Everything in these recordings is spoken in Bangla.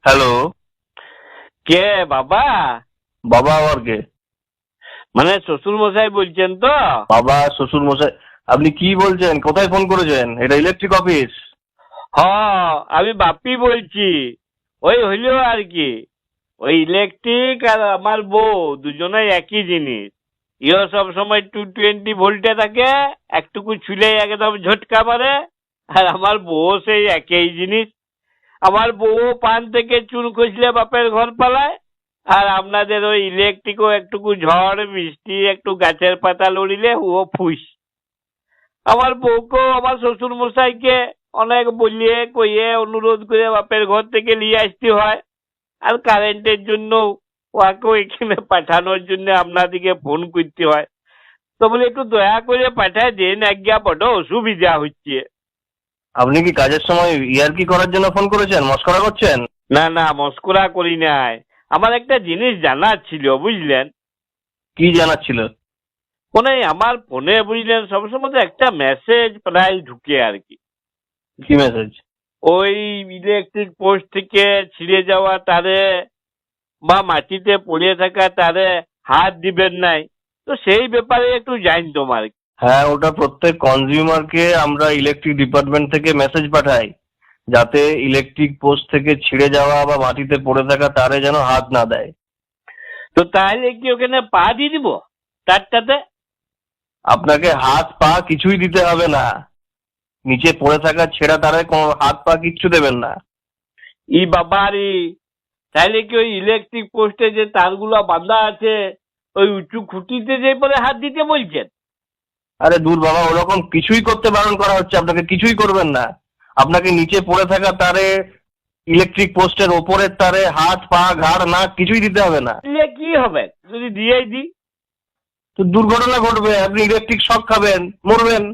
হ্যালো। কে বাবা? বাবা আবার কে? মানে শ্বশুর মশাই বলছেন তো? বাবা শ্বশুর মশাই? আপনি কি বলছেন? কোথায় ফোন করেছেন? এটা ইলেকট্রিক অফিস। হ, আমি বাপি বলছি। ওই হইলো আর কি, ওই ইলেকট্রিক আর আমার বউ দুজনেই একই জিনিস। ইও সব সময় 220 ভোল্টে থাকে, একটুকু ছুলে একদম ঝটকা মারে। আর আমার বউ সেই একই জিনিস। আমার বউ পান থেকে চুন খসলে বাপের ঘর পালায়। আর আপনাদের ওই ইলেকট্রিকও একটুকু ঝড় বৃষ্টি একটু গাছের পাতা লড়িলে ও ফুস। আমার বউকেও আমার শ্বশুর মশাইকে অনেক বলিয়ে কইয়ে অনুরোধ করে বাপের ঘর থেকে নিয়ে আসতে হয়। আর কারেন্টের জন্য ওকেও এখানে পাঠানোর জন্য আপনাদিকে ফোন করতে হয়। তো বলে একটু দয়া করে পাঠায় দেন, আজ্ঞা বড় অসুবিধা হচ্ছে। আপনি কি কাজের সময় ইয়ার্কি করার জন্য ফোন করেছেন? মস্করা করছেন? না না, মস্করা করি নাই। আমার একটা জিনিস জানার ছিল, বুঝলেন? কি জানার ছিল? ফোনে আমার ফোনে বুঝলেন সবসময় তো একটা মেসেজ প্রায় ঢুকে আর কি। কি মেসেজ? ওই ইলেকট্রিক পোস্ট থেকে ছিঁড়ে যাওয়া তারে বা মাটিতে পড়ে থাকা তারে হাত দিবেন নাই। তো সেই ব্যাপারে একটু জানতাম আর কি। হ্যাঁ, ওটা প্রত্যেক কনজিউমারকে আমরা ইলেকট্রিক ডিপার্টমেন্ট থেকে মেসেজ পাঠাই, যাতে ইলেকট্রিক পোস্ট থেকে ছিঁড়ে যাওয়া বা মাটিতে পড়ে থাকা তারে যেন হাত না দেয়। তো তাহলে কি ওখানে পা দিয়ে দিব তারটাতে? আপনাকে হাত পা কিছুই দিতে হবে না। নিচে পড়ে থাকা ছেঁড়া তারে কোনো হাত পা কিচ্ছু দেবেন না। ই বাবারি, তাহলে কি ওই ইলেকট্রিক পোস্টে যে তারগুলো বাঁধা আছে ওই উঁচু খুঁটিতে যে পরে হাত দিতে বলছেন? আরে দূর বাবা, ওরকম কিছুই করতে বারণ করা হচ্ছে। আপনাকে কিছুই করবেন না। আপনাকে নিচে পড়ে থাকা তারে, ইলেকট্রিক পোস্টের ওপরের তারে হাত পা ঘাড় নাক কিছুই দিতে হবে না। দিলে কি হবে যদি দিয়েই দিই? তো দুর্ঘটনা ঘটবে, আপনি ইলেকট্রিক শক খাবেন, মরবেন।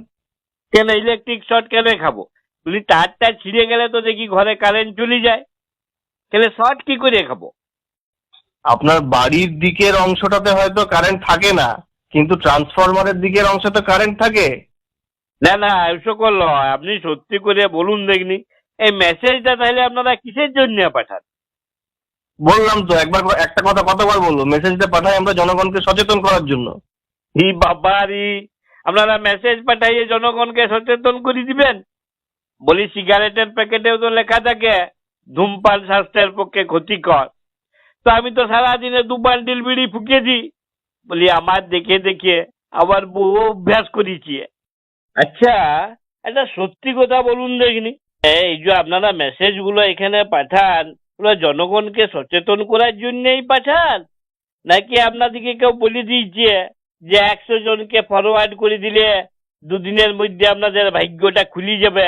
কেন ইলেকট্রিক শর্ট কেন খাবো? যদি তারটা ছিঁড়ে গেলে তো দেখি ঘরে কারেন্ট চলে যায়, তাহলে শর্ট কি করে খাবো? আপনার বাড়ির দিকের অংশটাতে হয়তো কারেন্ট থাকে না, কিন্তু ট্রান্সফরমারের দিকের অংশে তো কারেন্ট থাকে। না না, এসব করলো হয়? আপনি সত্যি করে বলুন দেখনি, এই মেসেজটা তাহলে আপনারা কিসের জন্য পাঠান? বললাম তো, একবার একটা কথা কতবার বলবো? মেসেজটা পাঠাই আমরা জনগণকে সচেতন করার জন্য। ই বাবারি, আপনারা মেসেজ পাঠাইয়ে জনগণকে সচেতন করে দিবেন? বলি সিগারেটের প্যাকেটেও তো লেখা থাকে ধূমপান স্বাস্থ্যের পক্ষে ক্ষতিকর। তো আমি তো সারাদিনে 2 বান্ডিল বিড়ি ফুঁকে দিই। বলি আমার দেখে দেখে আবার বউ অভ্যাস করেছি। আচ্ছা, একটা সত্যি কথা বলুন দেখনি, এই যে আপনারা মেসেজ গুলো এখানে পাঠান, ওগুলো জনগণকে সচেতন করার জন্যই পাঠান, নাকি আপনাদেরকে কেউ বলে দিয়েছে যে 100 জনকে ফরওয়ার্ড করে দিলে 2 দিনের মধ্যে আপনাদের ভাগ্যটা খুলে যাবে?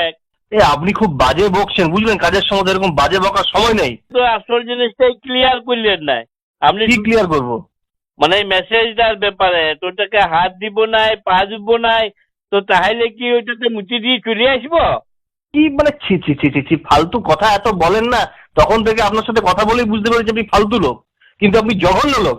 আপনি খুব বাজে বকছেন, বুঝলেন? কাজের সময় এরকম বাজে বকার সময় নেই। তো আসল জিনিসটাই ক্লিয়ার করলেন না আপনি। কি ক্লিয়ার করবো? মানে এই মেসেজটার ব্যাপারে তোটাকে হাত দিব নাই পা দিব নাই, তো তাহলে কি ওইটাতে মুচি দিয়ে চলে আসবো? কি মানে, ছি ছি ছি ছি ছি, ফালতু কথা এত বলেন না। তখন থেকে আপনার সাথে কথা বলেই বুঝতে পেরেছি আপনি ফালতু লোক, কিন্তু আপনি জঘন্য লোক।